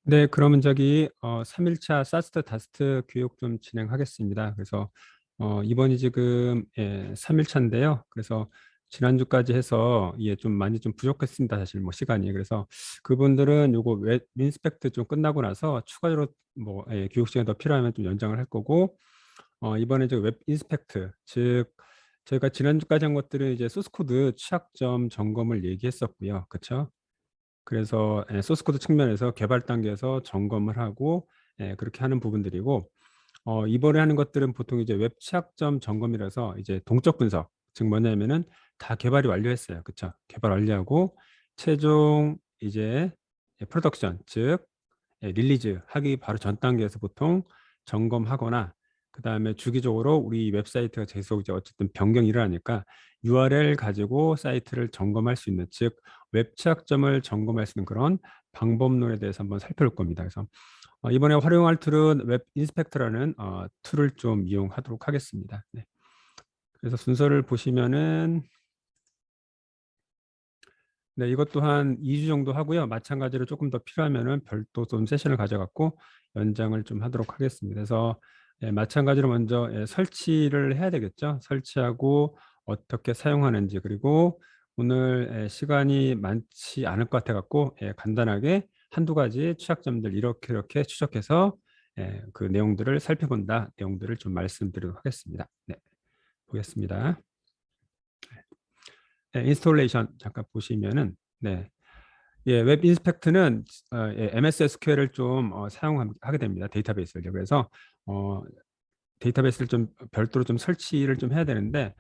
네, 그러면 저기 3일차 사스트 다스트 교육 좀 진행하겠습니다. 그래서 이번이 지금 3일차인데요. 그래서 지난주까지 해서 좀 많이 좀 부족했습니다. 사실 뭐 시간이. 그래서 그분들은 요거 웹 인스펙트 좀 끝나고 나서 추가로 뭐 교육 시간이 더 필요하면 좀 연장을 할 거고 이번에 저 웹 인스펙트 즉 저희가 지난주까지 한 것들은 이제 소스 코드 취약점 점검을 얘기했었고요. 그렇죠? 그래서 소스 코드 측면에서 개발 단계에서 점검을 하고 그렇게 하는 부분들이고 이번에 하는 것들은 보통 이제 웹 취약점 점검이라서 이제 동적 분석 즉 뭐냐면은 다 개발이 완료했어요. 그렇죠? 개발 완료하고 최종 이제 프로덕션 즉 릴리즈 하기 바로 전 단계에서 보통 점검하거나 그다음에 주기적으로 우리 웹사이트가 계속 이제 어쨌든 변경이 일어나니까 URL 가지고 사이트를 점검할 수 있는 즉 웹 취약점을 점검할 수 있는 그런 방법론에 대해서 한번 살펴볼 겁니다. 그래서 이번에 활용할 툴은 웹 인스펙터라는 툴을 좀 이용하도록 하겠습니다. 네. 그래서 순서를 보시면은 네, 이것 또한 2주 정도 하고요. 마찬가지로 조금 더 필요하면은 별도 좀 세션을 가져갖고 연장을 좀 하도록 하겠습니다. 그래서 마찬가지로 먼저 설치를 해야 되겠죠. 설치하고 어떻게 사용하는지 그리고 오늘 시간이 많지 않을 것 같아갖고 간단하게 한두 가지 취약점들 이렇게 추적해서 그 내용들을 살펴본다. 내용들을 좀 말씀드리도록 하겠습니다. 네, 보겠습니다. 인스톨레이션 잠깐 보시면은 네. 웹 인스펙트는 MS SQL을 좀 사용하게 됩니다. 데이터베이스를. 그래서 어, 데이터베이스를 좀 별도로 좀 설치를 좀 해야 되는데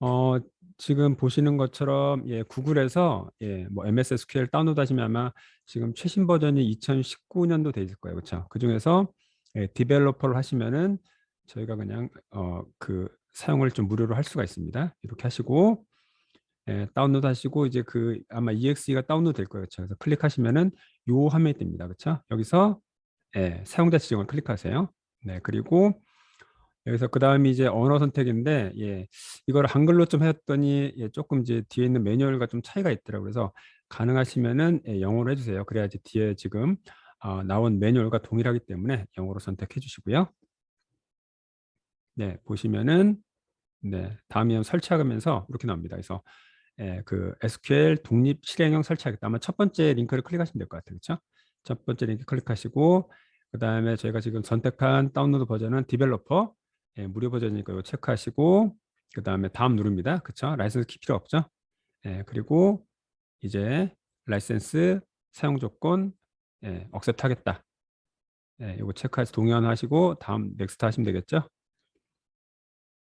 어, 지금 보시는 것처럼 구글에서 뭐 MS SQL 다운로드 하시면 아마 지금 최신 버전이 2019년도 돼 있을 거예요. 그렇죠? 그중에서 디벨로퍼를 하시면은 저희가 그냥 그 사용을 좀 무료로 할 수가 있습니다. 이렇게 하시고 다운로드 하시고 이제 그 아마 EXE가 다운로드 될 거예요. 그렇죠? 그래서 클릭하시면은 요 화면이 뜹니다. 그렇죠? 여기서 사용자 지정을 클릭하세요. 네, 그리고 여기서 그 다음이 이제 언어 선택인데 이걸 한글로 좀 했더니 조금 이제 뒤에 있는 매뉴얼과 좀 차이가 있더라고요. 그래서 가능하시면은 영어로 해주세요. 그래야지 뒤에 지금 나온 매뉴얼과 동일하기 때문에 영어로 선택해 주시고요. 네, 보시면은 네, 다음에 설치하면서 이렇게 나옵니다. 그래서 그 SQL 독립 실행형 설치하겠다. 아마 첫 번째 링크를 클릭하시면 될 것 같아요. 그렇죠? 첫 번째 링크 클릭하시고 그다음에 저희가 지금 선택한 다운로드 버전은 디벨로퍼 무료 버전이니까 이거 체크하시고 그다음에 다음 누릅니다. 그렇죠? 라이선스 키 필요 없죠? 그리고 이제 라이센스 사용 조건 억셉트 하겠다. 이거 체크해서 동의하시고 다음 넥스트 하시면 되겠죠?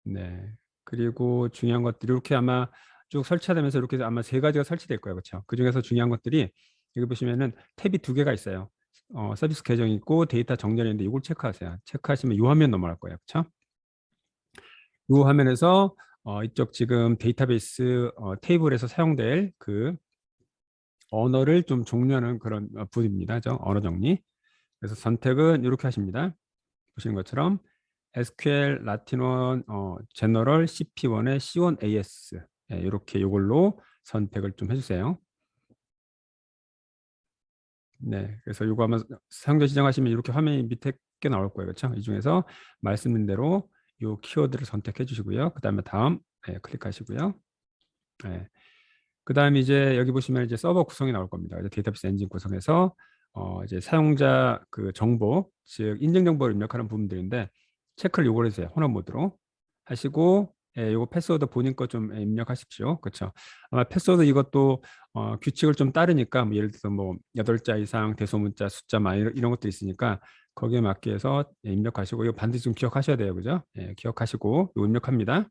네. 그리고 중요한 것들이 이렇게 아마 쭉 설치되면서 이렇게 해서 아마 세 가지가 설치될 거예요. 그렇죠? 그중에서 중요한 것들이 여기 보시면은 탭이 두 개가 있어요. 서비스 계정이 있고 데이터 정렬인데 이걸 체크하세요. 체크하시면 이 화면 넘어갈 거예요. 그렇죠? 이 화면에서 이쪽 지금 데이터베이스 테이블에서 사용될 그 언어를 좀 종료하는 그런 부분입니다. 언어 정리. 그래서 선택은 이렇게 하십니다. 보시는 것처럼 SQL 라틴원 제너럴 CP1의 C1 AS 이렇게 이걸로 선택을 좀 해주세요. 네, 그래서 이거 아마 사용자 지정하시면 이렇게 화면이 밑에 게 나올 거예요, 그렇죠? 이 중에서 말씀드린 대로 이 키워드를 선택해 주시고요. 그 다음에 다음 클릭하시고요. 네. 그 다음에 이제 여기 보시면 이제 서버 구성이 나올 겁니다. 이제 데이터베이스 엔진 구성에서 이제 사용자 그 정보, 즉 인증 정보를 입력하는 부분들인데 체크를 요걸 해주세요. 혼합 모드로 하시고 요거 패스워드 본인 거 좀 입력하십시오. 그렇죠? 아마 패스워드 이것도 규칙을 좀 따르니까 뭐 예를 들어서 뭐 8자 이상 대소문자 숫자만 이런 것도 있으니까 거기에 맞게 해서 입력하시고 이거 반드시 좀 기억하셔야 돼요. 그죠? 기억하시고 이거 입력합니다.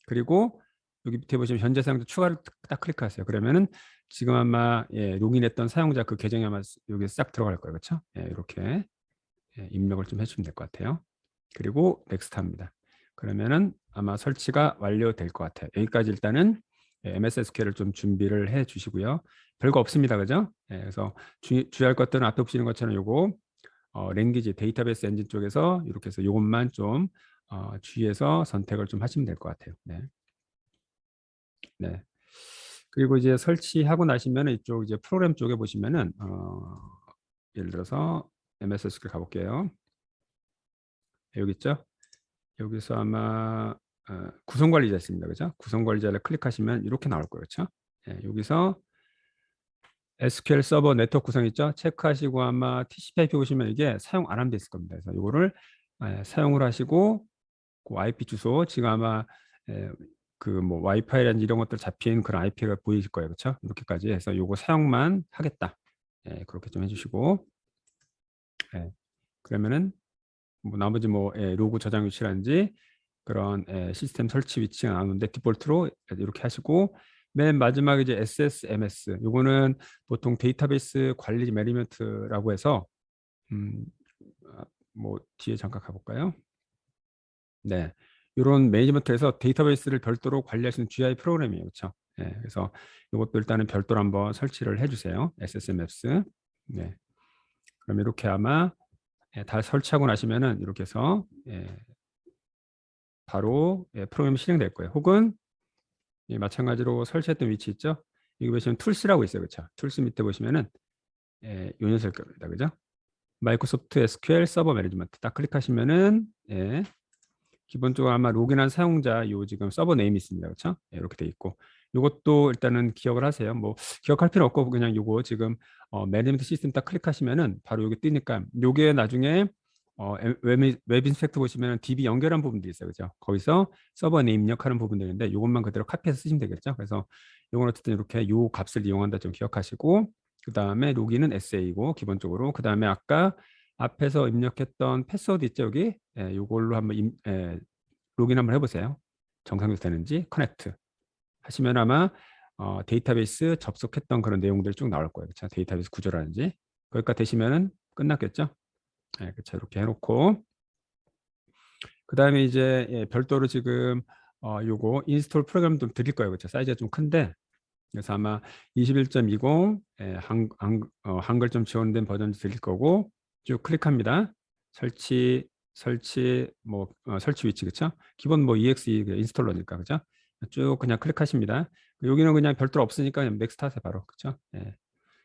그리고 여기 밑에 보시면 현재 사용자 추가를 딱 클릭하세요. 그러면은 지금 아마 로그인했던 사용자 그 계정이 아마 여기 싹 들어갈 거예요. 그렇죠? 이렇게 입력을 좀 해주시면 될 것 같아요. 그리고 넥스트 합니다. 그러면은 아마 설치가 완료될 것 같아요. 여기까지 일단은 MS SQL을 좀 준비를 해 주시고요. 별거 없습니다. 그죠? 그래서 주의할 것들은 앞에 보시는 것처럼 요거 랭귀지 데이터베이스 엔진 쪽에서 이렇게 해서 요것만 좀 주의해서 선택을 좀 하시면 될 것 같아요. 네. 네. 그리고 이제 설치하고 나시면 이쪽 이제 프로그램 쪽에 보시면은 예를 들어서 MS SQL 가볼게요. 여기 있죠? 여기서 아마 구성 관리자 있습니다. 그죠? 구성 관리자를 클릭하시면 이렇게 나올 거예요. 그렇죠? 예, 여기서 SQL 서버 네트워크 구성 있죠? 체크하시고 아마 TCP/IP 보시면 이게 사용 안 하면 돼 있을 겁니다. 그래서 이거를 사용을 하시고 그 IP 주소 지금 아마 그 뭐 와이파이라든지 이런 것들 잡힌 그런 IP가 보이실 거예요. 그렇죠? 이렇게까지 해서 요거 사용만 하겠다. 예, 그렇게 좀 해주시고 예, 그러면은 뭐 나머지 뭐 로고 저장 위치라든지 그런 시스템 설치 위치가 나오는데 디폴트로 이렇게 하시고 맨 마지막에 이제 SSMS 요거는 보통 데이터베이스 관리 매니지먼트라고 해서 음, 뭐 뒤에 잠깐 가볼까요? 네, 이런 매니지먼트에서 데이터베이스를 별도로 관리할 수 있는 GI 프로그램이에요, 그렇죠? 네, 그래서 이것도 일단은 별도로 한번 설치를 해주세요. SSMS. 네, 그럼 이렇게 아마 다 설치하고 나시면은 이렇게 해서 바로 프로그램이 실행될 거예요. 혹은 마찬가지로 설치했던 위치 있죠? 여기 보시면 툴스라고 있어요, 그렇죠? 툴스 밑에 보시면은 요 녀석일 겁니다, 그죠? 마이크로소프트 SQL 서버 매니지먼트 딱 클릭하시면은 기본적으로 아마 로그인한 사용자 요 지금 서버 네임이 있습니다. 그렇죠? 이렇게 돼 있고 이것도 일단은 기억을 하세요. 뭐 기억할 필요 없고 그냥 요거 지금 매니지먼트 시스템 딱 클릭하시면은 바로 여기 뜨니까 요게 나중에 웹 인스펙트 보시면 DB 연결한 부분들이 있어요. 그죠? 거기서 서버 네임 입력하는 부분들인데 요것만 그대로 카피해서 쓰시면 되겠죠? 그래서 요건 어쨌든 이렇게 요 값을 이용한다 좀 기억하시고 그다음에 로그인은 SA고 기본적으로 그다음에 아까 앞에서 입력했던 패스워드 있죠 여기 요걸로 한번 로그인 한번 해보세요. 정상적으로 되는지 커넥트 하시면 아마 데이터베이스 접속했던 그런 내용들 쭉 나올 거예요. 그렇죠? 데이터베이스 구조라든지 거기까지 되시면은 끝났겠죠? 네, 그렇죠. 이렇게 해놓고 그 다음에 이제 별도로 지금 요거 인스톨 프로그램 좀 드릴 거예요. 그렇죠? 사이즈가 좀 큰데 그래서 아마 21.20 한글 좀 지원된 버전 드릴 거고 쭉 클릭합니다. 설치 뭐 설치 위치 그쵸? 기본 뭐 EXE 인스톨러니까 그죠? 쭉 그냥 클릭하십니다. 여기는 그냥 별도로 없으니까 그냥 넥스트 하세요 바로 그죠? 예.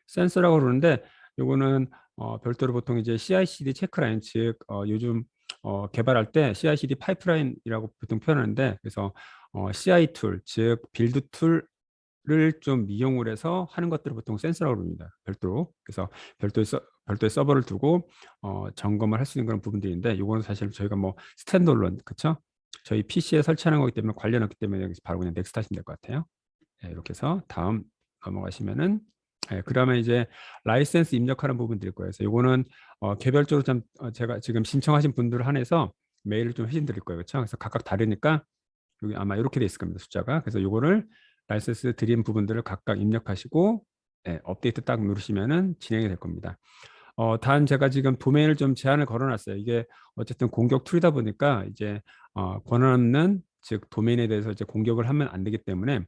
센서라고 그러는데 요거는 별도로 보통 이제 CI/CD 체크라인 즉 요즘 개발할 때 CI/CD 파이프라인이라고 보통 표현하는데 그래서 CI 툴 즉 빌드 툴을 좀 이용을 해서 하는 것들을 보통 센서라고 합니다. 별도로. 그래서 별도의 서버를 두고 점검을 할 수 있는 그런 부분들인데 이거는 사실 저희가 뭐 스탠드얼론 그렇죠? 저희 PC에 설치하는 거기 때문에 관련 없기 때문에 여기서 바로 그냥 넥스트 하시면 될 것 같아요. 네, 이렇게 해서 다음 넘어가시면은 그러면 이제 라이센스 입력하는 부분들일 거예요. 그래서 이거는 개별적으로 좀 제가 지금 신청하신 분들 한해서 메일을 좀 해신 드릴 거예요. 그렇죠? 그래서 각각 다르니까 여기 아마 이렇게 돼 있을 겁니다. 숫자가. 그래서 이거를 라이센스 드린 부분들을 각각 입력하시고 업데이트 딱 누르시면은 진행이 될 겁니다. 단 제가 지금 도메인을 좀 제한을 걸어놨어요. 이게 어쨌든 공격 툴이다 보니까 이제 권한 없는 즉 도메인에 대해서 이제 공격을 하면 안 되기 때문에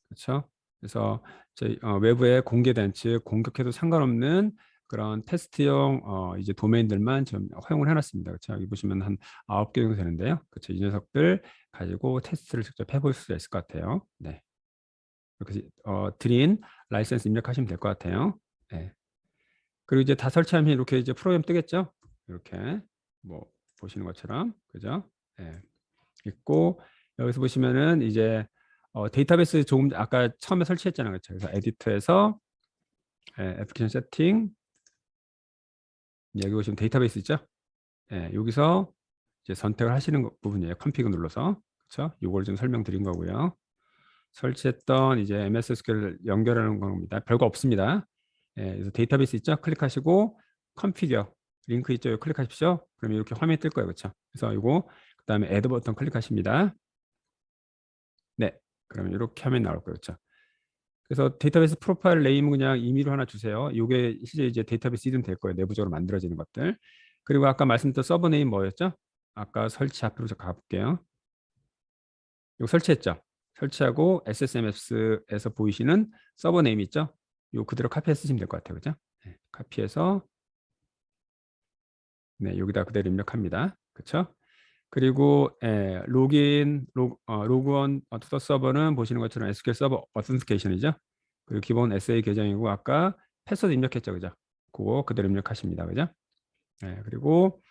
그렇죠. 그래서 저희 외부에 공개된 즉 공격해도 상관없는 그런 테스트용 이제 도메인들만 좀 허용을 해놨습니다. 그렇죠. 여기 보시면 한 9개 정도 되는데요. 그렇죠. 이 녀석들 가지고 테스트를 직접 해볼 수 있을 것 같아요. 네. 이렇게 드린 라이센스 입력하시면 될 것 같아요. 네. 그리고 이제 다 설치하면 이렇게 이제 프로그램 뜨겠죠. 이렇게 뭐 보시는 것처럼 그죠? 네. 있고 여기서 보시면은 이제 데이터베이스 조금 아까 처음에 설치했잖아요. 그렇죠? 그래서 에디터에서 애플리케이션 세팅 여기 보시면 데이터베이스 있죠? 여기서 이제 선택을 하시는 부분이에요. 컴피그 눌러서 그렇죠? 이걸 좀 설명드린 거고요. 설치했던 이제 MS SQL 연결하는 겁니다. 별거 없습니다. 그래서 데이터베이스 있죠? 클릭하시고 컴피겨 링크 있죠? 클릭하십시오. 그럼 이렇게 화면이 뜰 거예요. 그렇죠? 그래서 이거 그다음에 애드 버튼 클릭하십니다. 네. 그러면 이렇게 화면 나올 거예요. 그렇죠? 그래서 데이터베이스 프로파일 네임은 그냥 임의로 하나 주세요. 이게 실제 이제 데이터베이스 이름 될 거예요. 내부적으로 만들어지는 것들. 그리고 아까 말씀드렸던 서버 네임 뭐였죠? 아까 설치 앞으로 가볼게요. 이거 설치했죠? 설치하고 SSMS에서 보이시는 서버 네임 있죠? 이거 그대로 카피해서 쓰시면 될 것 같아요. 그죠? 네, 카피해서 네, 여기다 그대로 입력합니다. 그렇죠? 그리고 로그온 투더 서버는 보시는 것처럼 SQL 서버 어센티케이션이죠. 그리고 기본 SA 계정이고 아까 패스워드 입력했죠, 그죠? 그거 그대로 입력하십니다, 그죠? 그리고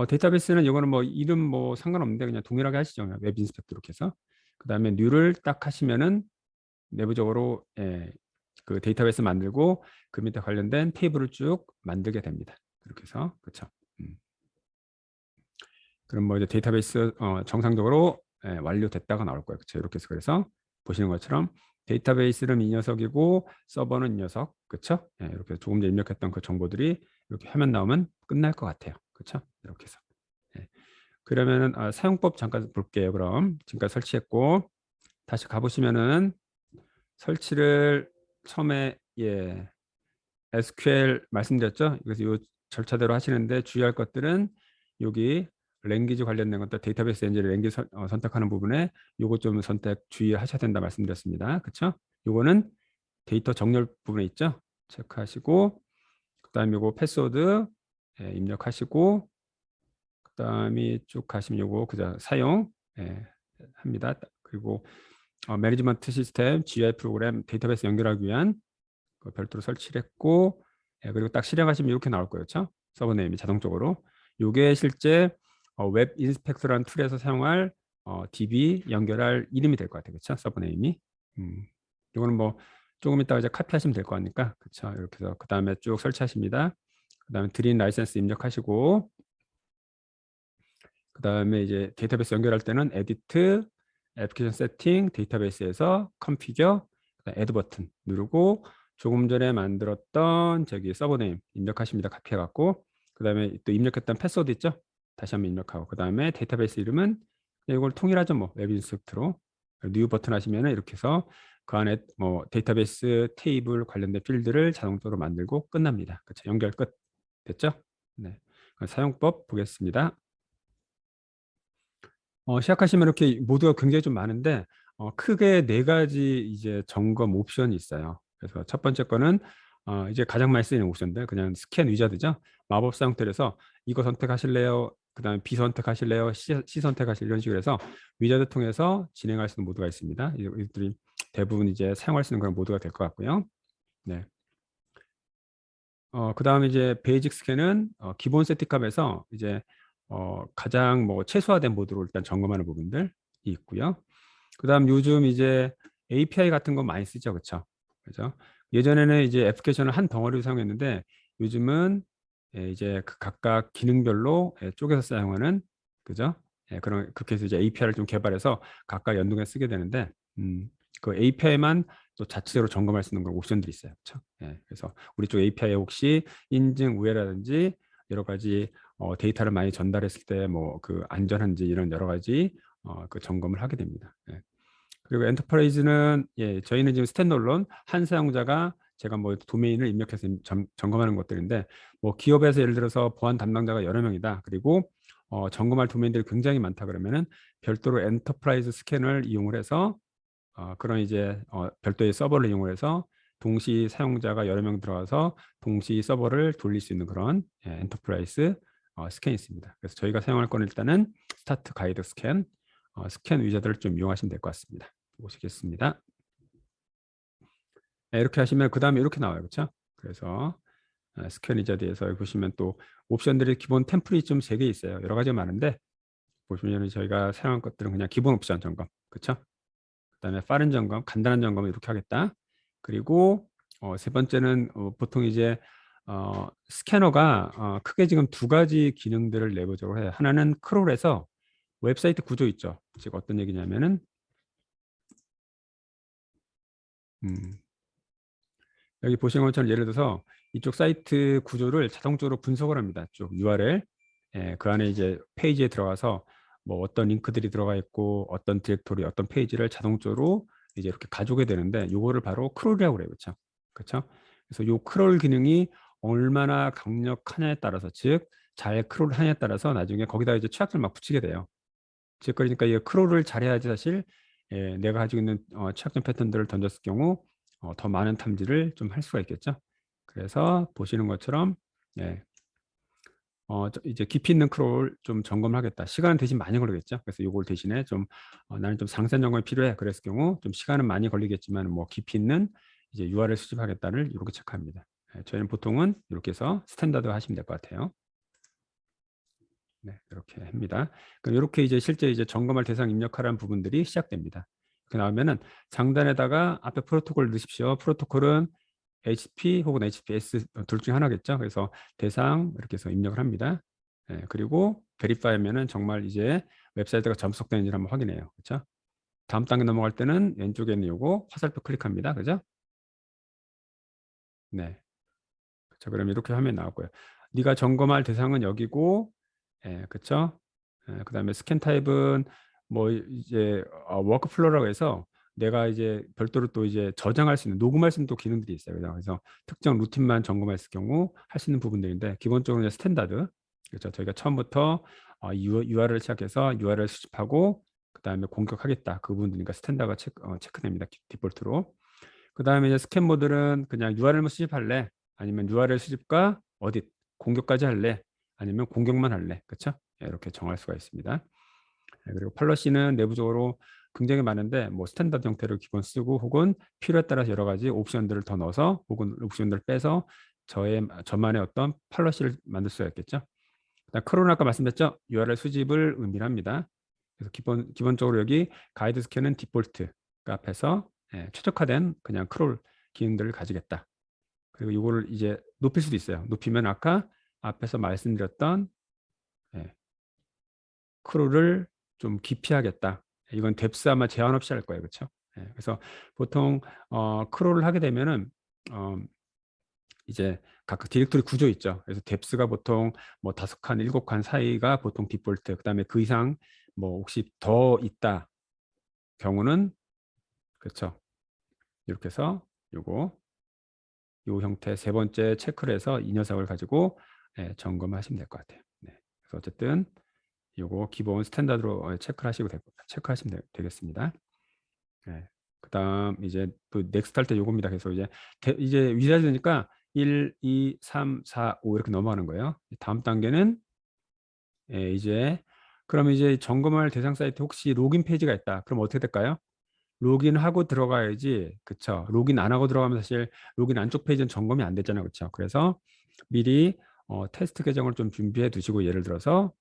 데이터베이스는 이거는 뭐 이름 뭐 상관없는데 그냥 동일하게 하시죠. 그냥 웹 인스펙트 이렇게 해서 그다음에 뉴를 딱 하시면은 내부적으로 그 데이터베이스 만들고 그 밑에 관련된 테이블을 쭉 만들게 됩니다. 이렇게 해서 그렇죠. 그럼 뭐 이제 데이터베이스 정상적으로 완료됐다가 나올 거예요. 그렇죠. 이렇게 해서 그래서 보시는 것처럼 데이터베이스는 이 녀석이고 서버는 이 녀석. 그렇죠? 이렇게 조금 전에 입력했던 그 정보들이 이렇게 화면 나오면 끝날 것 같아요. 그렇죠? 이렇게 해서. 그러면은 사용법 잠깐 볼게요. 그럼 지금까지 설치했고 다시 가보시면은 설치를 처음에 SQL 말씀드렸죠. 그래서 이 절차대로 하시는데 주의할 것들은 여기 랭귀지 관련된 것들 데이터베이스 엔진 랭귀지 선택하는 부분에 요거 좀 선택 주의하셔야 된다 말씀드렸습니다. 그렇죠? 요거는 데이터 정렬 부분에 있죠. 체크하시고 그다음에 요거 패스워드 입력하시고 그다음에 쭉 가시면 요거 그저 사용 합니다. 그리고 매니지먼트 시스템, GUI 프로그램, 데이터베이스 연결하기 위한 별도로 설치를 했고 그리고 딱 실행하시면 이렇게 나올 거예요. 그렇죠? 서버 네임이 자동적으로. 이게 실제 웹 인스펙터라는 툴에서 사용할 DB 연결할 이름이 될 것 같아요. 그렇죠? 서버 네임이. 이거는 뭐 조금 이따가 이제 카피하시면 될 거니까. 그렇죠? 이렇게 해서 그다음에 쭉 설치하십니다. 그다음에 드린 라이센스 입력하시고 그다음에 이제 데이터베이스 연결할 때는 에디트, 애플리케이션 세팅, 데이터베이스에서 컨피겨, 애드 버튼 누르고 조금 전에 만들었던 저기 서버 네임 입력하십니다. 카피해 갖고 그다음에 또 입력했던 패스워드 있죠? 다시 한번 입력하고 그다음에 데이터베이스 이름은 이걸 통일하죠. 뭐 웹 인스펙트로 뉴 버튼 하시면은 이렇게 해서 그 안에 뭐 데이터베이스 테이블 관련된 필드를 자동적으로 만들고 끝납니다. 그렇죠? 연결 끝. 됐죠? 네. 사용법 보겠습니다. 시작하시면 이렇게 모두가 굉장히 좀 많은데 크게 네 가지 이제 점검 옵션이 있어요. 그래서 첫 번째 거는 이제 가장 많이 쓰이는 옵션들 그냥 스캔 위자드죠. 마법 사용틀에서 이거 선택하실래요? 그다음에 B 선택하실래요? C 선택하실래요? 이런 식으로 해서 위자드 통해서 진행할 수 있는 모드가 있습니다. 이들이 대부분 이제 사용할 수 있는 그런 모드가 될 것 같고요. 네. 그다음에 이제 베이직 스캔은 기본 세팅값에서 이제 가장 뭐 최소화된 모드로 일단 점검하는 부분들이 있고요. 그다음 요즘 이제 API 같은 거 많이 쓰죠, 그렇죠? 그죠? 예전에는 이제 애플리케이션을 한 덩어리로 사용했는데 요즘은 이제 그 각각 기능별로 쪼개서 사용하는 그죠? 그런 그렇게 해서 이제 API를 좀 개발해서 각각 연동해서 쓰게 되는데 그 API만 또 자체적으로 점검할 수 있는 그런 옵션들이 있어요. 그렇죠? 그래서 우리 쪽 API에 혹시 인증 우회라든지 여러 가지 데이터를 많이 전달했을 때 뭐 그 안전한지 이런 여러 가지 그 점검을 하게 됩니다. 그리고 엔터프라이즈는 저희는 지금 스탠드얼론 한 사용자가 제가 뭐 도메인을 입력해서 점검하는 것들인데 뭐 기업에서 예를 들어서 보안 담당자가 여러 명이다. 그리고 점검할 도메인들이 굉장히 많다 그러면은 별도로 엔터프라이즈 스캔을 이용을 해서 그런 이제 별도의 서버를 이용을 해서 동시 사용자가 여러 명 들어가서 동시 서버를 돌릴 수 있는 그런 엔터프라이즈 스캔이 있습니다. 그래서 저희가 사용할 건 일단은 스타트 가이드 스캔, 스캔 위자드를 좀 이용하시면 될 것 같습니다. 보시겠습니다. 이렇게 하시면 그 다음에 이렇게 나와요. 그렇죠? 그래서 스캔 위자드에서 여기 보시면 또 옵션들이 기본 템플릿 좀 3개 있어요. 여러 가지가 많은데 보시면 저희가 사용한 것들은 그냥 기본 옵션 점검. 그렇죠? 그다음에 빠른 점검, 간단한 점검을 이렇게 하겠다. 그리고 세 번째는 보통 이제 스캐너가 크게 지금 두 가지 기능들을 내부적으로 해요. 하나는 크롤에서 웹사이트 구조 있죠. 즉 어떤 얘기냐면은 여기 보시는 것처럼 예를 들어서 이쪽 사이트 구조를 자동적으로 분석을 합니다. 쭉 URL 그 안에 이제 페이지에 들어가서 뭐 어떤 링크들이 들어가 있고 어떤 디렉토리 어떤 페이지를 자동적으로 이제 이렇게 가져오게 되는데 요거를 바로 크롤이라고 그래요. 그렇죠? 그렇죠? 그래서 요 크롤 기능이 얼마나 강력하냐에 따라서 즉 잘 크롤하냐에 따라서 나중에 거기다 이제 취약점을 막 붙이게 돼요. 즉 그러니까 이 크롤을 잘해야지 사실 내가 가지고 있는 취약점 패턴들을 던졌을 경우 더 많은 탐지를 좀 할 수가 있겠죠. 그래서 보시는 것처럼 예, 이제 깊이 있는 크롤 좀 점검을 하겠다. 시간은 대신 많이 걸리겠죠. 그래서 이걸 대신에 좀 나는 좀 상세 점검이 필요해. 그랬을 경우 좀 시간은 많이 걸리겠지만 뭐 깊이 있는 이제 URL 수집하겠다를 이렇게 체크합니다. 저희는 보통은 이렇게 해서 스탠다드 하시면 될 것 같아요. 네, 이렇게 합니다. 그럼 이렇게 이제 실제 이제 점검할 대상 입력하라는 부분들이 시작됩니다. 그 나오면은 상단에다가 앞에 프로토콜 넣으십시오. 프로토콜은 HP 혹은 HPS 둘 중에 하나겠죠. 그래서 대상 이렇게 해서 입력을 합니다. 그리고 베리파이면은 정말 이제 웹사이트가 접속되는지를 한번 확인해요. 그렇죠? 다음 단계 넘어갈 때는 왼쪽에 있는 요거 화살표 클릭합니다. 그죠? 네. 자, 그럼 이렇게 화면 나왔고요. 네가 점검할 대상은 여기고, 그렇죠? 그다음에 스캔 타입은 뭐 이제 워크플로우라고 해서 내가 이제 별도로 또 이제 저장할 수 있는 녹음할 수 있는 또 기능들이 있어요. 그래서 특정 루틴만 점검했을 경우 할 수 있는 부분들인데 기본적으로 이제 스탠다드. 그렇죠? 저희가 처음부터 URL을 시작해서 URL 수집하고 그다음에 공격하겠다. 그 부분들이니까 스탠다드가 체크됩니다. 디폴트로. 그다음에 이제 스캔 모드는 그냥 URL만 수집할래? 아니면 URL 수집과 어디 공격까지 할래? 아니면 공격만 할래? 그렇죠? 이렇게 정할 수가 있습니다. 그리고 팔러시는 내부적으로 굉장히 많은데 뭐 스탠다드 형태로 기본 쓰고 혹은 필요에 따라서 여러 가지 옵션들을 더 넣어서 혹은 옵션들을 빼서 저만의 어떤 팔러시를 만들 수가 있겠죠. 크롤은 아까 말씀드렸죠. URL 수집을 의미합니다. 그래서 기본적으로 여기 가이드 스캔은 디폴트 그 앞에서 최적화된 그냥 크롤 기능들을 가지겠다. 그리고 이거를 이제 높일 수도 있어요. 높이면 아까 앞에서 말씀드렸던 크롤을 좀 깊이 하겠다. 이건 뎁스 아마 제한 없이 할 거예요. 그렇죠? 그래서 보통 크롤을 하게 되면은 이제 각 디렉토리 구조 있죠. 그래서 뎁스가 보통 뭐 5칸, 7칸 사이가 보통 디폴트. 그다음에 그 이상 뭐 혹시 더 있다 경우는 그렇죠. 이렇게 해서 요거 요 형태 세 번째 체크를 해서 이 녀석을 가지고 점검하시면 될 것 같아요. 네. 그래서 어쨌든 요거 기본 스탠다드로 체크하시면 되겠습니다. 네. 그다음 이제 또 넥스트 할 때 요겁니다. 그래서 이제 위자드니까 1, 2, 3, 4, 5 이렇게 넘어가는 거예요. 다음 단계는 이제 그럼 이제 점검할 대상 사이트 혹시 로긴 페이지가 있다. 그럼 어떻게 될까요? 로그인하고 들어가야지. 그쵸? 로그인 안 하고 들어가면 사실 로그인 안쪽 페이지는 점검이 안 됐잖아요. 그쵸? 그래서 미리 테스트 계정을 좀 준비해 두시고 예를 들어서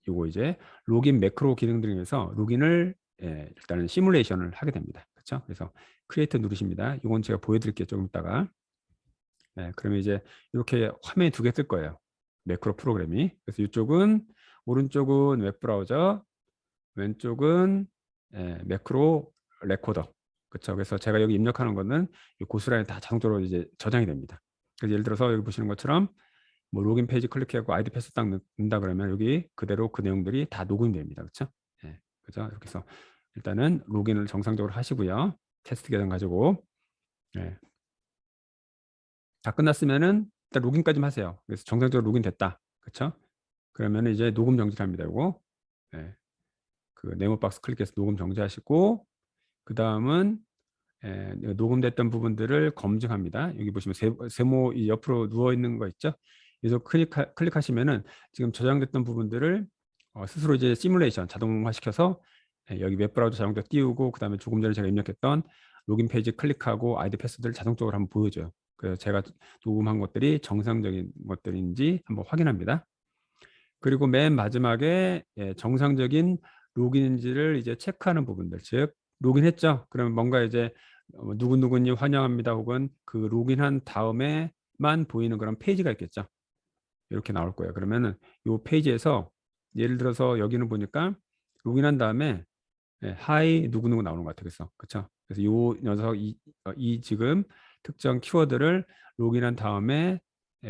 요거 이제 로긴 매크로 기능들 중에서 로긴을 일단은 시뮬레이션을 하게 됩니다. 그렇죠? 그래서 크리에이트 누르십니다. 이건 제가 보여드릴게요. 조금 있다가. 네, 그러면 이제 이렇게 화면이 두 개 뜰 거예요. 매크로 프로그램이. 그래서 이쪽은 오른쪽은 웹브라우저, 왼쪽은 매크로 레코더. 그렇죠? 그래서 제가 여기 입력하는 거는 이 고스란히 다 자동적으로 이제 저장이 됩니다. 그래서 예를 들어서 여기 보시는 것처럼 뭐 로그인 페이지 클릭하고 아이디 패스 딱 넣는다 그러면 여기 그대로 그 내용들이 다 녹음됩니다. 그렇죠? 그죠? 이렇게 해서 일단은 로그인을 정상적으로 하시고요. 테스트 계정 가지고 다 끝났으면은 일단 로그인까지만 하세요. 그래서 정상적으로 로그인 됐다. 그렇죠? 그러면 이제 녹음 정지합니다. 이거 그 네모 박스 클릭해서 녹음 정지하시고 그 다음은 녹음됐던 부분들을 검증합니다. 여기 보시면 세모 옆으로 누워 있는 거 있죠? 그래서 클릭하시면은 지금 저장됐던 부분들을 스스로 이제 시뮬레이션 자동화시켜서 여기 웹브라우저 자동으로 띄우고 그다음에 조금 전에 제가 입력했던 로그인 페이지 클릭하고 아이디 패스들을 자동적으로 한번 보여줘요. 그래서 제가 녹음한 것들이 정상적인 것들인지 한번 확인합니다. 그리고 맨 마지막에 정상적인 로그인인지를 이제 체크하는 부분들, 즉 로그인했죠? 그러면 뭔가 이제 누구누구님 환영합니다 혹은 그 로그인한 다음에만 보이는 그런 페이지가 있겠죠. 이렇게 나올 거예요. 그러면은 이 페이지에서 예를 들어서 여기는 보니까 로그인한 다음에 하이 누구누구 나오는 것 같아요. 그렇죠? 그래서 이 녀석 이 지금 특정 키워드를 로그인한 다음에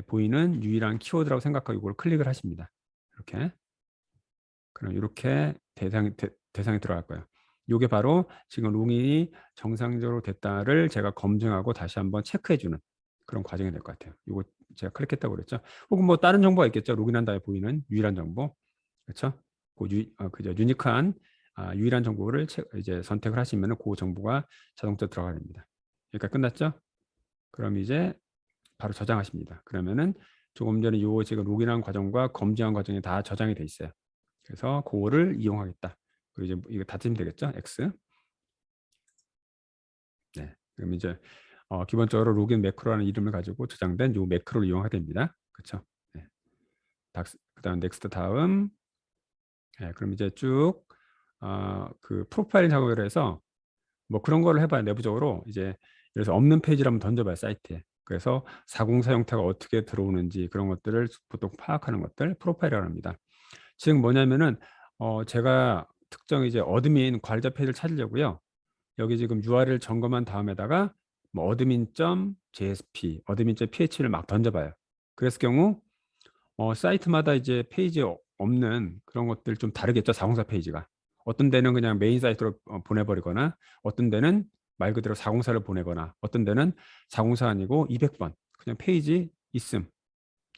보이는 유일한 키워드라고 생각하고 이걸 클릭을 하십니다. 이렇게. 그럼 이렇게 대상이 들어갈 거예요. 이게 바로 지금 로그인이 정상적으로 됐다를 제가 검증하고 다시 한번 체크해주는 그런 과정이 될 것 같아요. 이거 제가 클릭했다고 그랬죠. 혹은 뭐 다른 정보가 있겠죠. 로그인한 다음에 보이는 유일한 정보, 그렇죠? 그죠? 유니크한 유일한 정보를 이제 선택을 하시면 그 정보가 자동적으로 들어가야 됩니다. 여기까지 끝났죠? 그럼 이제 바로 저장하십니다. 그러면은 조금 전에 요 지금 로그인한 과정과 검증한 과정이 다 저장이 돼 있어요. 그래서 그거를 이용하겠다. 그리고 이제 이거 닫으면 되겠죠? X. 네. 그럼 이제 기본적으로 로그인 매크로라는 이름을 가지고 저장된 요 매크로를 이용하게 됩니다. 그렇죠? 네. 그다음 넥스트 다음. 네, 그럼 이제 쭉 그 프로파일 작업을 해서 뭐 그런 거를 해봐요. 내부적으로 이제 그래서 없는 페이지를 한번 던져봐요, 사이트에. 그래서 404 형태가 어떻게 들어오는지 그런 것들을 보통 파악하는 것들 프로파일이라고 합니다. 즉 뭐냐면은 제가 특정 이제 어드민 관리자 페이지를 찾으려고요. 여기 지금 URL 점검한 다음에다가 뭐 어드민.jsp, 어드민.ph를 막 던져봐요. 그랬을 경우 사이트마다 이제 페이지 없는 그런 것들 좀 다르겠죠. 404 페이지가. 어떤 데는 그냥 메인 사이트로 보내버리거나 어떤 데는 말 그대로 404를 보내거나 어떤 데는 404 아니고 200번 그냥 페이지 있음.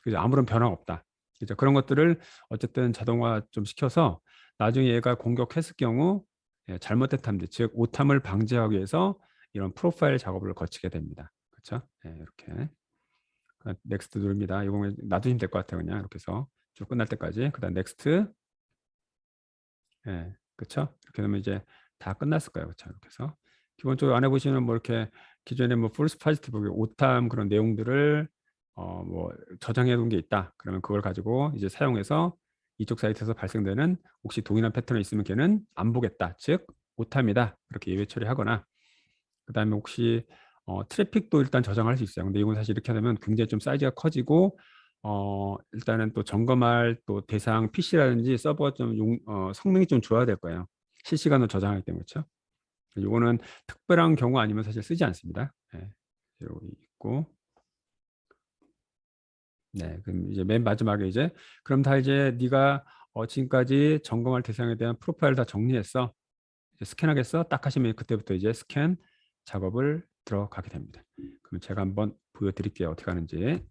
그죠? 아무런 변화가 없다. 그죠? 그런 것들을 어쨌든 자동화 좀 시켜서 나중에 얘가 공격했을 경우 잘못된 탐지, 즉 오탐을 방지하기 위해서 이런 프로파일 작업을 거치게 됩니다. 그렇죠? 이렇게 넥스트 누릅니다. 이거 놔두시면 될 것 같아요. 그냥 이렇게 해서 쭉 끝날 때까지. 그다음 넥스트. 그렇죠? 이렇게 되면 이제 다 끝났을 거예요. 그렇죠? 이렇게 해서 기본적으로 안에 보시면 뭐 이렇게 기존에 뭐 false positive, 오탐 그런 내용들을 뭐 저장해 놓은 게 있다. 그러면 그걸 가지고 이제 사용해서 이쪽 사이트에서 발생되는 혹시 동일한 패턴이 있으면 걔는 안 보겠다. 즉 오탐이다. 이렇게 예외 처리하거나 그다음에 혹시 트래픽도 일단 저장할 수 있어요. 근데 이건 사실 이렇게 하면 굉장히 좀 사이즈가 커지고 일단은 또 점검할 또 대상 PC라든지 서버가 좀 성능이 좀 좋아야 될 거예요. 실시간으로 저장하기 때문에 그렇죠. 이거는 특별한 경우 아니면 사실 쓰지 않습니다. 여기 있고 네, 그럼 이제 맨 마지막에 이제 그럼 다 이제 네가 지금까지 점검할 대상에 대한 프로파일 다 정리했어. 스캔하겠어? 딱 하시면 그때부터 이제 스캔 작업을 들어가게 됩니다. 그럼 제가 한번 보여드릴게요. 어떻게 하는지.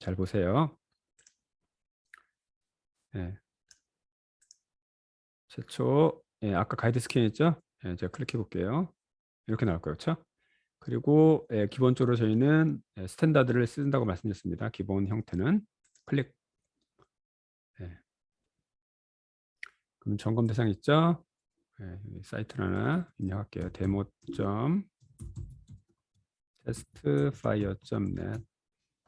잘 보세요. 예. 최초 아까 가이드 스캔 있죠? 제가 클릭해 볼게요. 이렇게 나올 거예요. 그렇죠? 그리고 기본적으로 저희는 스탠다드를 쓴다고 말씀드렸습니다. 기본 형태는 클릭. 그럼 점검 대상 있죠? 사이트를 하나 입력할게요. demo.testfire.net.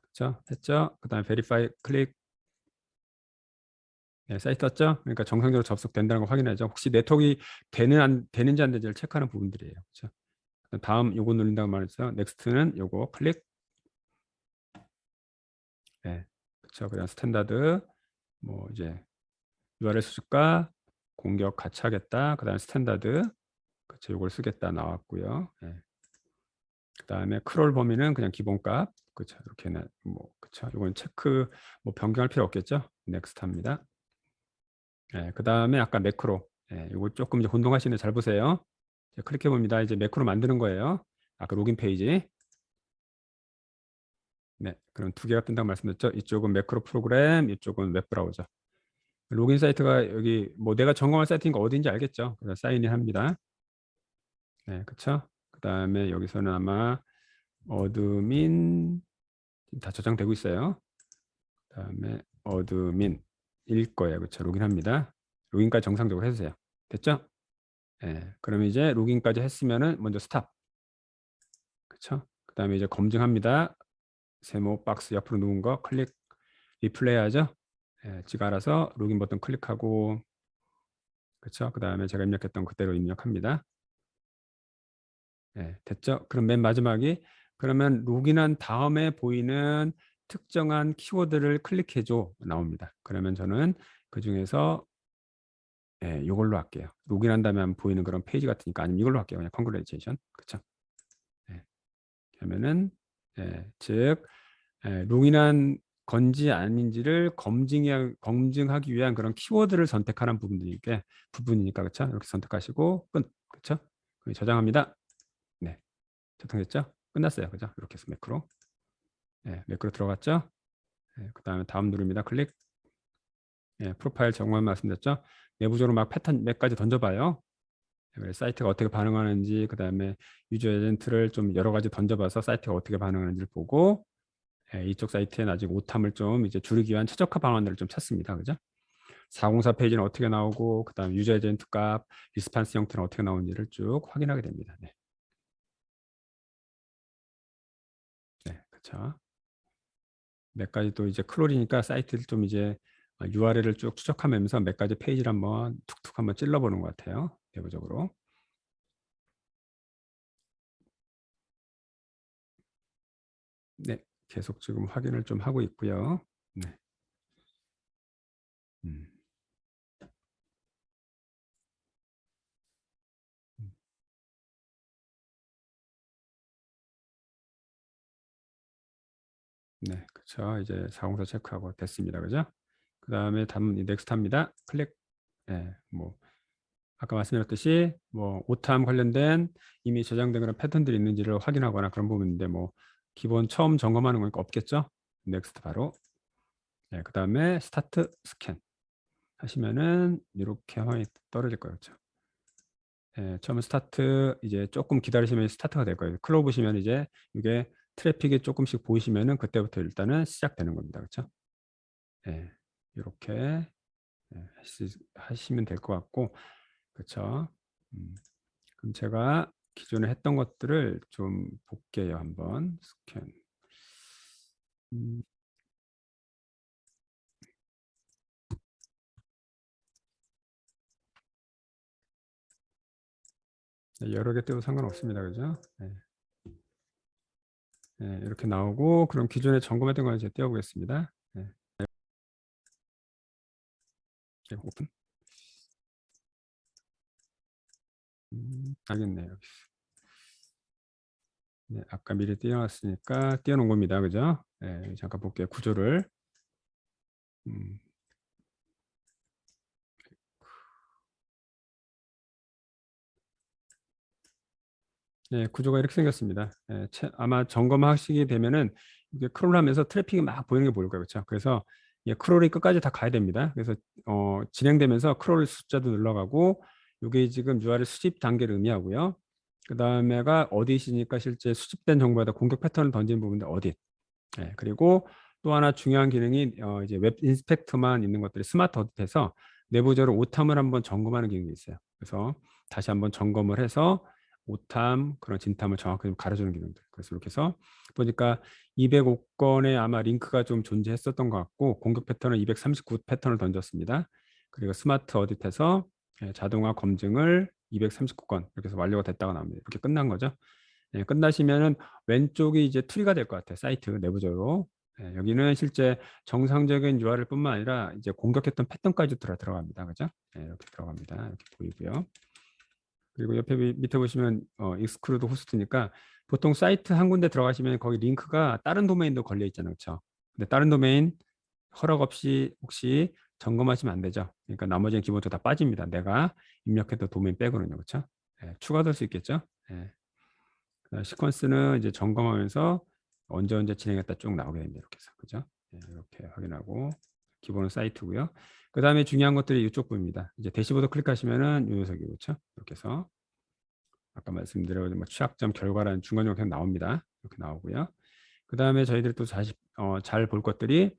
그렇죠? 했죠? 그다음에 verify 클릭. 사이트 떴죠? 그러니까 정상적으로 접속된다는 걸 확인하죠. 혹시 네트워크가 되는지 안 되는지를 체크하는 부분들이에요. 그렇죠? 다음 요거 누른다고 말했어요. 넥스트는 요거 클릭. 그렇죠. 그냥 스탠다드 뭐 이제 URL 수집과 공격 같이 하겠다. 그다음에 스탠다드 그렇죠. 요걸 쓰겠다 나왔고요. 그다음에 크롤 범위는 그냥 기본값. 그렇죠. 이렇게는 뭐 그렇죠. 이건 체크 뭐 변경할 필요 없겠죠. 넥스트 합니다. 그다음에 아까 매크로. 이거 조금 이제 혼동하시는데 잘 보세요. 클릭해 봅니다. 이제 매크로 만드는 거예요. 아까 로긴 페이지. 네, 그럼 두 개가 뜬다고 말씀드렸죠. 이쪽은 매크로 프로그램, 이쪽은 웹브라우저. 로긴 사이트가 여기 뭐 내가 점검할 사이트인 거 어딘지 알겠죠? 그래서 사인인 합니다. 네, 그렇죠? 그다음에 여기서는 아마 어드민 다 저장되고 있어요. 그다음에 어드민일 거예요. 그렇죠? 로긴합니다. 로긴까지 정상적으로 해주세요. 됐죠? 그러면 이제 로긴까지 했으면은 먼저 스탑. 그렇죠? 그다음에 이제 검증합니다. 세모 박스 옆으로 누운 거 클릭 리플레이 하죠. 지가 알아서 로긴 버튼 클릭하고 그렇죠. 그다음에 제가 입력했던 그대로 입력합니다. 됐죠? 그럼 맨 마지막이 그러면 로gin한 다음에 보이는 특정한 키워드를 클릭해줘 나옵니다. 그러면 저는 그 중에서 이걸로 할게요. 로gin한 다음에 보이는 그런 페이지 같으니까 아니면 이걸로 할게요. 그냥 congratulation. 그렇죠? 하면은 즉 로gin한 건지 아닌지를 검증하기 위한 그런 키워드를 선택하는 부분이니까 그렇죠? 이렇게 선택하시고 끝. 그렇죠? 저장합니다. 네. 저장됐죠? 끝났어요. 그죠? 이렇게 해서 매크로. 매크로 들어갔죠? 그다음에 다음 누릅니다. 클릭. 프로파일 정보만 말씀드렸죠? 내부적으로 막 패턴 몇 가지 던져봐요. 사이트가 어떻게 반응하는지, 그다음에 유저 에이전트를 좀 여러 가지 던져봐서 사이트가 어떻게 반응하는지를 보고 이쪽 사이트에 아직 오탐을 좀 이제 줄이기 위한 최적화 방안들을 좀 찾습니다. 그죠? 404 페이지는 어떻게 나오고 그다음 유저 에이전트 값, 리스판스 형태는 어떻게 나오는지를 쭉 확인하게 됩니다. 네. 네, 그렇죠. 몇 가지 또 이제 크롤이니까 사이트를 좀 이제 URL을 쭉 추적하면서 몇 가지 페이지를 한번 툭툭 한번 찔러보는 것 같아요. 내부적으로. 네, 계속 지금 확인을 좀 하고 있고요. 네. 음. 네, 그렇죠. 이제 404 체크하고 됐습니다. 그죠? 그 다음에 다음 넥스트 합니다. 클릭. 네, 뭐 아까 말씀드렸듯이 뭐 오탐 관련된 이미 저장된 그런 패턴들이 있는지를 확인하거나 그런 부분인데 뭐 기본 처음 점검하는 거니까 없겠죠. 넥스트 바로. 네, 그 다음에 스타트 스캔 하시면은 이렇게 화면이 떨어질 거예요. 그렇죠? 네, 처음 스타트 이제 조금 기다리시면 스타트가 될 거예요. 클로우 보시면 이제 이게 트래픽이 조금씩 보이시면은 그때부터 일단은 시작되는 겁니다. 그렇죠? 네, 이렇게 하시면 될 것 같고, 그렇죠? 그럼 제가 기존에 했던 것들을 좀 볼게요. 한번 스캔. 음, 네, 여러 개 떼도 상관없습니다. 그죠? 네. 네, 이렇게 나오고 그럼 기존에 점검했던 거 이제 떼어보겠습니다. 네, 네, 오픈. 알겠네요. 여기. 네, 아까 미리 띄워놨으니까 띄워놓은 겁니다. 그죠? 네, 잠깐 볼게요. 구조를. 음, 네, 구조가 이렇게 생겼습니다. 네, 아마 점검하시게 되면은 이게 크롤하면서 트래픽이 막 보이는 게 보일 거예요. 그렇죠? 그래서 크롤이 끝까지 다 가야 됩니다. 그래서 진행되면서 크롤 숫자도 늘어가고 이게 지금 URL 수집 단계를 의미하고요. 그 다음에가 어디시니까 실제 수집된 정보에다 공격 패턴을 던진 부분인데 어디. 네, 그리고 또 하나 중요한 기능이 이제 웹 인스펙터만 있는 것들이 스마트 어딧에서 내부적으로 오탐을 한번 점검하는 기능이 있어요. 그래서 다시 한번 점검을 해서 오탐 그런 진탐을 정확하게 좀 가려주는 기능들. 그래서 이렇게 해서 보니까 205건에 아마 링크가 좀 존재했었던 것 같고 공격 패턴은 239 패턴을 던졌습니다. 그리고 스마트 어딧에서 자동화 검증을 239건 이렇게 해서 완료가 됐다가 나옵니다. 이렇게 끝난 거죠. 끝나시면은 왼쪽이 이제 트리가 될 것 같아요. 사이트 내부적으로. 여기는 실제 정상적인 URL뿐만 아니라 이제 공격했던 패턴까지 들어갑니다. 그죠? 이렇게 들어갑니다. 이렇게 보이고요. 그리고 옆에 밑에 보시면 익스크루드 호스트니까 보통 사이트 한 군데 들어가시면 거기 링크가 다른 도메인도 걸려 있잖아요. 그렇죠? 근데 다른 도메인 허락 없이 혹시 점검하시면 안 되죠. 그러니까 나머지는 기본적으로 다 빠집니다. 내가 입력했던 도메인 빼고는요. 그렇죠? 추가될 수 있겠죠? 시퀀스는 이제 점검하면서 언제 진행했다 쭉 나오게 됩니다. 이렇게 해서 그죠? 이렇게 확인하고 기본은 사이트고요. 그 다음에 중요한 것들이 이쪽 부분입니다. 이제 대시보드 클릭하시면은 이 녀석이 그렇죠? 이렇게 해서 아까 말씀드린 뭐 취약점 결과라는 중간 영상 나옵니다. 이렇게 나오고요. 그 다음에 저희들이 또 다시 잘 볼 것들이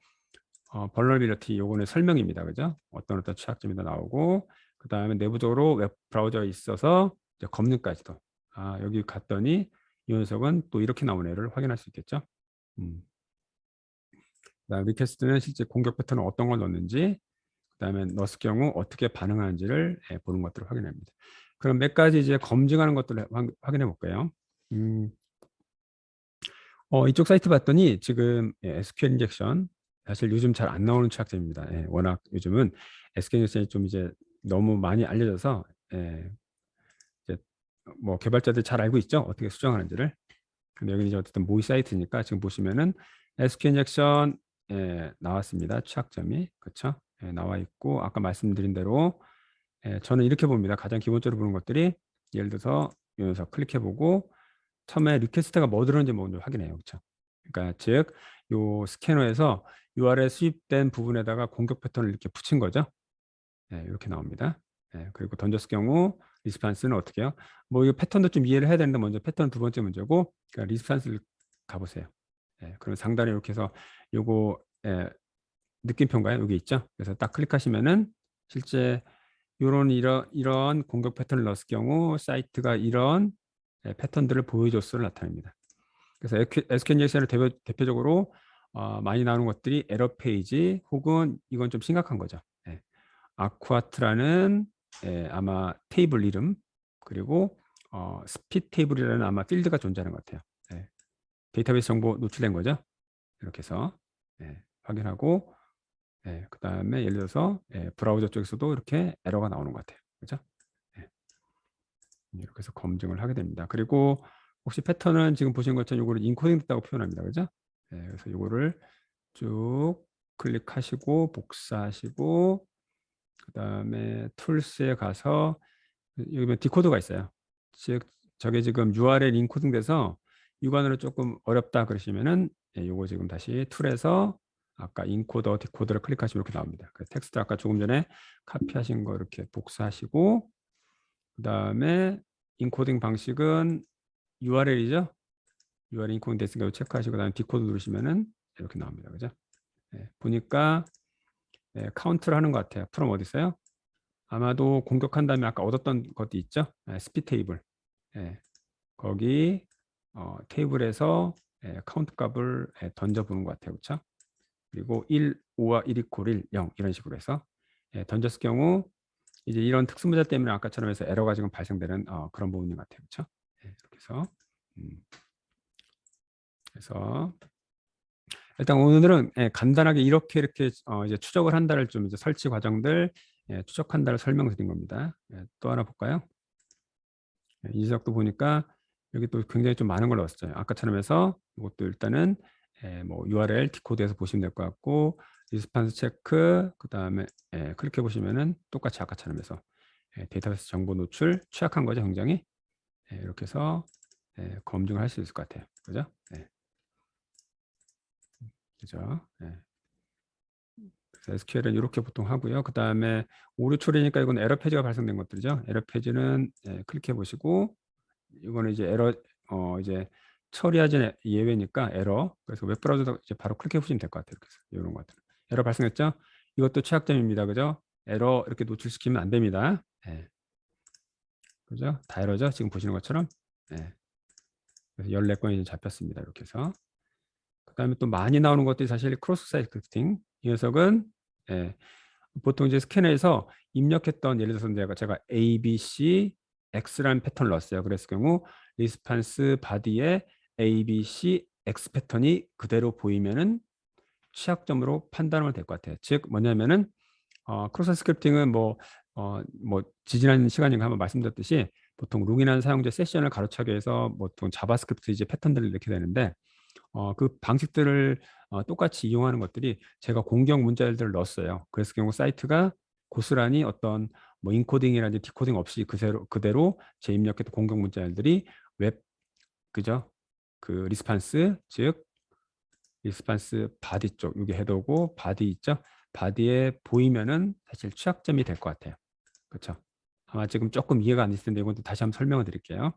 vulnerability 요거는 설명입니다. 그죠? 어떤 취약점이 다 나오고 그 다음에 내부적으로 웹 브라우저에 있어서 이제 검증까지도 여기 갔더니 이 녀석은 또 이렇게 나오는 애를 확인할 수 있겠죠. 음. 그다음 리퀘스트는 실제 공격 패턴은 어떤 걸 넣는지 그다음에 넣었을 경우 어떻게 반응하는지를 보는 것들을 확인합니다. 그럼 몇 가지 이제 검증하는 것들을 확인해 볼까요? 음, 이쪽 사이트 봤더니 지금 SQL 인젝션 사실 요즘 잘 안 나오는 취약점입니다. 워낙 요즘은 SQL 인젝션이 좀 이제 너무 많이 알려져서 이제 뭐 개발자들 잘 알고 있죠 어떻게 수정하는지를. 근데 여기 이제 어쨌든 모의 사이트니까 지금 보시면은 SQL 인젝션 나왔습니다. 취약점이 그렇죠? 나와 있고 아까 말씀드린 대로 저는 이렇게 봅니다. 가장 기본적으로 보는 것들이 예를 들어서 여기서 클릭해보고 처음에 리퀘스트가 뭐 들었는지 먼저 확인해요. 그렇죠? 그러니까 즉 요 스캐너에서 URL 수입된 부분에다가 공격 패턴을 이렇게 붙인 거죠. 이렇게 나옵니다. 그리고 던졌을 경우 리스판스는 어떻게 해요? 뭐 이 패턴도 좀 이해를 해야 되는데 먼저 패턴 두 번째 문제고 그러니까 리스판스를 가보세요. 예, 그럼 상단에 이렇게 해서 요거 예, 느낌표인가요? 여기 있죠. 그래서 딱 클릭하시면은 실제 이런 공격 패턴을 넣었을 경우 사이트가 이런 패턴들을 보여줬음을 나타냅니다. 그래서 SQL 대표적으로 많이 나오는 것들이 에러 페이지 혹은 이건 좀 심각한 거죠. 예. 아쿠아트라는 아마 테이블 이름 그리고 스핏 테이블이라는 아마 필드가 존재하는 것 같아요. 예. 데이터베이스 정보 노출된 거죠. 이렇게 해서 확인하고 그 다음에 예를 들어서 브라우저 쪽에서도 이렇게 에러가 나오는 것 같아요. 그죠? 이렇게 해서 검증을 하게 됩니다. 그리고 혹시 패턴은 지금 보신 것처럼 이거를 인코딩 됐다고 표현합니다. 그죠? 그래서 이거를 쭉 클릭하시고 복사하시고 그 다음에 툴스에 가서 여기 보면 디코더가 있어요. 즉 저게 지금 URL 인코딩 돼서 육안으로 조금 어렵다 그러시면은 요거 지금 다시 툴에서 아까 인코더 디코더를 클릭하시면 이렇게 나옵니다. 그 텍스트 아까 조금 전에 카피하신 거 이렇게 복사하시고 그 다음에 인코딩 방식은 URL이죠. URL 인코딩 됐으니까 체크하시고 그다음에 디코드 누르시면은 이렇게 나옵니다. 그죠? 보니까 카운트를 하는 것 같아요. 프롬 어디 있어요? 아마도 공격한 다음에 아까 얻었던 것도 있죠. 스피 테이블. 거기 테이블에서 카운트 값을 던져보는 것 같아요. 그렇죠? 그리고 1, 5와 1 이퀄 1, 0 이런 식으로 해서 던졌을 경우 이제 이런 특수문자 때문에 아까처럼 해서 에러가 지금 발생되는 그런 부분인 것 같아요. 그렇죠? 이렇게 해서 그래서 일단 오늘은 간단하게 이렇게 이제 추적을 한다를 좀 이제 설치 과정들 추적한다를 설명드린 겁니다. 또 하나 볼까요? 이 지적도 보니까 여기 또 굉장히 좀 많은 걸 넣었어요. 아까처럼 해서 이것도 일단은 뭐 URL 디코드에서 보시면 될 것 같고 리스판스 체크 그 다음에 클릭해 보시면은 똑같이 아까처럼 해서 데이터베이스 정보 노출 취약한 거죠, 굉장히. 이렇게 해서 검증을 할 수 있을 것 같아요. 그죠? 그죠? 그래서 SQL은 이렇게 보통 하고요. 그 다음에 오류 처리니까 이건 에러 페이지가 발생된 것들이죠. 에러 페이지는 클릭해 보시고 이거는 이제 에러 이제 처리하지 예외니까 에러. 그래서 웹브라우저도 이제 바로 클릭해 보시면 될 것 같아요. 그래서 이런 것들. 에러 발생했죠? 이것도 취약점입니다. 그죠? 에러 이렇게 노출시키면 안 됩니다. 그죠? 다 에러죠? 지금 보시는 것처럼. 그래서 14건이 잡혔습니다. 이렇게 해서. 그다음에 또 많이 나오는 것들이 사실 크로스 사이트 스크립팅. 이 녀석은 보통 이제 스캐너에서 입력했던 예를 들어서 제가 A, B, C, X라는 패턴을 넣었어요. 그랬을 경우 리스판스 바디에 A, B, C, X 패턴이 그대로 보이면은 취약점으로 판단하면 될 것 같아요. 즉 뭐냐면은 크로스 스크립팅은 뭐 지지난 시간에 한번 말씀드렸듯이 보통 로그인한 사용자 세션을 가로차기 위해서 보통 자바스크립트 이제 패턴들을 넣게 되는데 그 방식들을 똑같이 이용하는 것들이 제가 공격 문자열들을 넣었어요. 그래서 경우 사이트가 고스란히 어떤 뭐 인코딩이라든지 디코딩 없이 그대로 제 입력했던 공격 문자열들이 웹 그죠? 그 리스판스 즉 리스판스 바디 쪽 여기 헤더고 바디 있죠? 바디에 보이면은 사실 취약점이 될 것 같아요. 그렇죠? 아마 지금 조금 이해가 안 됐을 텐데 이건 또 다시 한번 설명을 드릴게요.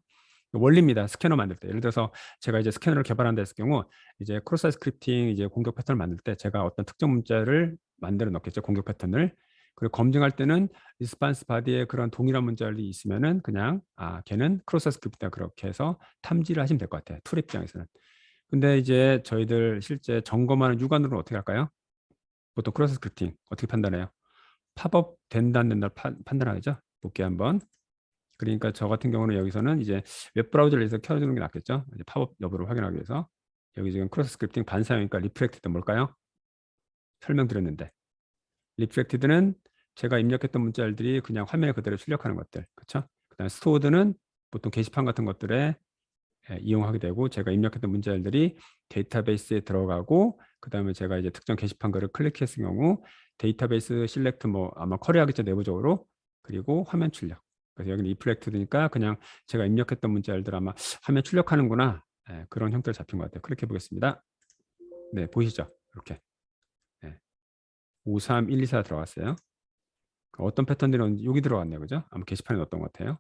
원리입니다. 스캐너 만들 때. 예를 들어서 제가 이제 스캐너를 개발한다 했을 경우 이제 크로스 스크립팅 이제 공격 패턴을 만들 때 제가 어떤 특정 문자를 만들어 넣겠죠. 공격 패턴을. 그리고 검증할 때는 리스판스 바디에 그런 동일한 문자열이 있으면은 그냥 걔는 크로스 스크립트다 그렇게 해서 탐지를 하시면 될 것 같아요. 툴 입장에서는. 근데 이제 저희들 실제 점검하는 육안으로는 어떻게 할까요? 보통 크로스 스크립팅 어떻게 판단해요? 팝업 된다 안 된다 판단하죠. 볼게요 한번. 그러니까 저 같은 경우는 여기서는 이제 웹브라우저를 해서 켜주는 게 낫겠죠. 이제 팝업 여부를 확인하기 위해서. 여기 지금 크로스 스크립팅 반사용이니까 리프렉티드 뭘까요? 설명드렸는데. 리프렉티드는 제가 입력했던 문자열들이 그냥 화면에 그대로 출력하는 것들. 그렇죠? 그다음에 스토어드는 보통 게시판 같은 것들에 이용하게 되고 제가 입력했던 문자열들이 데이터베이스에 들어가고 그다음에 제가 이제 특정 게시판 글을 클릭했을 경우 데이터베이스 실렉트 뭐 아마 쿼리하겠죠 내부적으로 그리고 화면 출력. 그래서 여기는 리플렉트드니까 그냥 제가 입력했던 문자열들 아마 화면 출력하는구나 그런 형태로 잡힌 것 같아요. 클릭해 보겠습니다. 네 보이시죠? 이렇게 5, 3, 1, 2, 4 들어갔어요. 어떤 패턴들은 여기 들어갔네요, 그죠? 아마 게시판에 넣었던 것 같아요.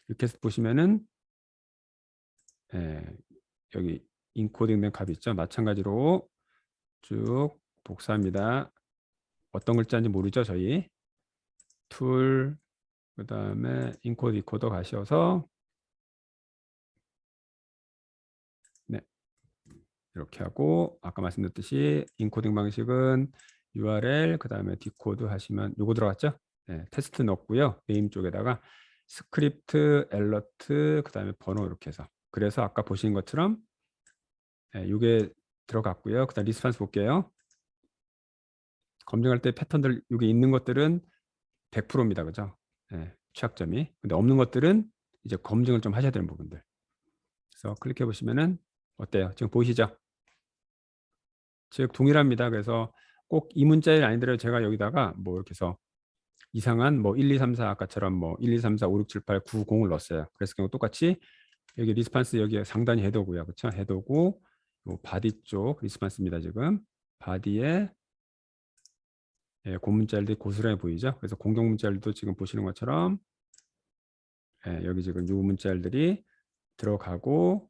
이렇게 해서 보시면은 여기 인코딩된 값이 있죠. 마찬가지로 쭉 복사합니다. 어떤 글자인지 모르죠, 저희. 툴, 그다음에 인코드 디코더 가셔서 네, 이렇게 하고 아까 말씀드렸듯이 인코딩 방식은 URL 그다음에 디코드 하시면 요거 들어갔죠? 네, 테스트 넣었고요. 네임 쪽에다가 스크립트, 엘러트 그다음에 번호 이렇게 해서 그래서 아까 보신 것처럼 요게 들어갔고요. 그다음 리스판스 볼게요. 검증할 때 패턴들 여기 있는 것들은 100%입니다. 그죠? 네, 취약점이. 근데 없는 것들은 이제 검증을 좀 하셔야 되는 부분들. 그래서 클릭해 보시면은 어때요? 지금 보이시죠? 즉 동일합니다. 그래서 꼭 이 문자일 아니더라도 제가 여기다가 뭐 이렇게 해서 이상한 뭐 1, 2, 3, 4 아까처럼 뭐 1, 2, 3, 4, 5, 6, 7, 8, 9, 0을 넣었어요. 그래서 경우 똑같이 여기 리스판스 여기 상단이 헤더고요. 그렇죠? 헤더고 요 바디 쪽 리스판스입니다. 지금 바디에 고문자들이 고스란히 보이죠? 그래서 공격 문자들도 지금 보시는 것처럼 여기 지금 요 문자들이 들어가고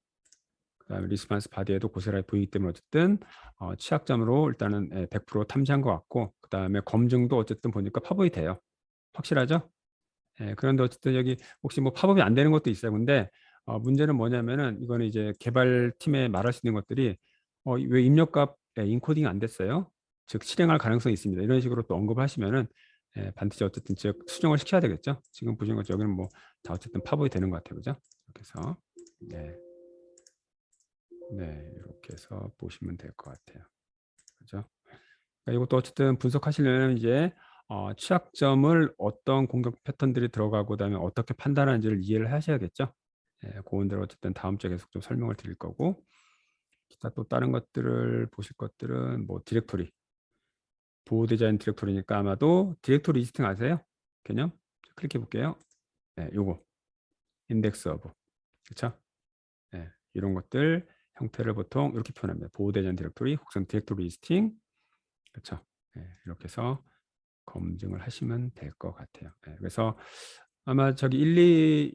그다음에 리스판스 바디에도 고스란히 보이기 때문에 어쨌든 취약점으로 일단은 100% 탐지한 것 같고 그다음에 검증도 어쨌든 보니까 팝업이 돼요. 확실하죠? 그런데 어쨌든 여기 혹시 뭐 팝업이 안 되는 것도 있어요. 근데 문제는 뭐냐면은 이거는 이제 개발팀에 말할 수 있는 것들이 왜 입력값 인코딩이 안 됐어요? 즉 실행할 가능성이 있습니다. 이런 식으로 또 언급을 하시면은 반드시 어쨌든 즉 수정을 시켜야 되겠죠. 지금 보시는 것처럼 여기는 뭐 다 어쨌든 팝업이 되는 것 같아요. 그죠? 이렇게 해서 네. 네, 이렇게 해서 보시면 될 것 같아요. 그죠? 그러니까 이것도 어쨌든 분석하시려면 이제 취약점을 어떤 공격 패턴들이 들어가고 그다음에 어떻게 판단하는지를 이해를 하셔야겠죠. 그원들 어쨌든 다음 주에 계속 좀 설명을 드릴 거고 기타 또 다른 것들을 보실 것들은 뭐 디렉토리 보호 디자인 디렉토리니까 아마도 디렉토리 리스팅 아세요? 개념? 클릭해 볼게요. 네, 요거 인덱스 오브 그렇죠? 네, 이런 것들 형태를 보통 이렇게 표현합니다. 보호 디자인 디렉토리 혹은 디렉토리 리스팅 그렇죠? 네, 이렇게 해서 검증을 하시면 될 것 같아요. 그래서 아마 저기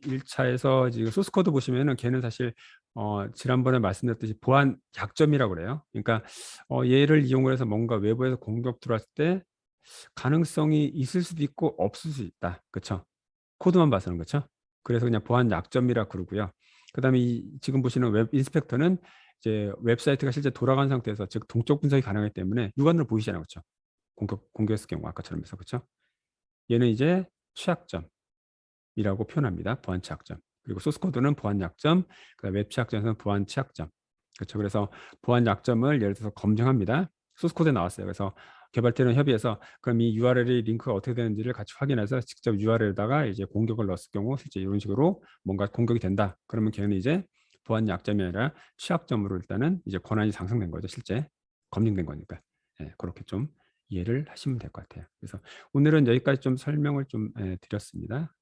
1차에서 지금 소스 코드 보시면은 걔는 사실 지난번에 말씀드렸듯이 보안 약점이라고 그래요. 그러니까 얘를 이용을 해서 뭔가 외부에서 공격 들어왔을 때 가능성이 있을 수도 있고 없을 수 있다. 그렇죠? 코드만 봐서는 그렇죠? 그래서 그냥 보안 약점이라 그러고요. 그다음에 지금 보시는 웹 인스펙터는 이제 웹사이트가 실제 돌아간 상태에서 즉 동적 분석이 가능하기 때문에 육안으로 보이잖아요. 그렇죠? 공격했을 경우 아까처럼 해서 그렇죠? 얘는 이제 취약점이라고 표현합니다. 보안 취약점. 그리고 소스 코드는 보안 약점, 그다음에 웹 취약점에서는 보안 취약점. 그렇죠. 그래서 보안 약점을 예를 들어서 검증합니다. 소스 코드에 나왔어요. 그래서 개발팀은 협의해서 그럼 이 URL이 링크가 어떻게 되는지를 같이 확인해서 직접 URL에다가 이제 공격을 넣었을 경우 실제 이런 식으로 뭔가 공격이 된다. 그러면 걔는 이제 보안 약점이 아니라 취약점으로 일단은 이제 권한이 상승된 거죠. 실제 검증된 거니까. 그렇게 좀 이해를 하시면 될 것 같아요. 그래서 오늘은 여기까지 좀 설명을 좀 드렸습니다.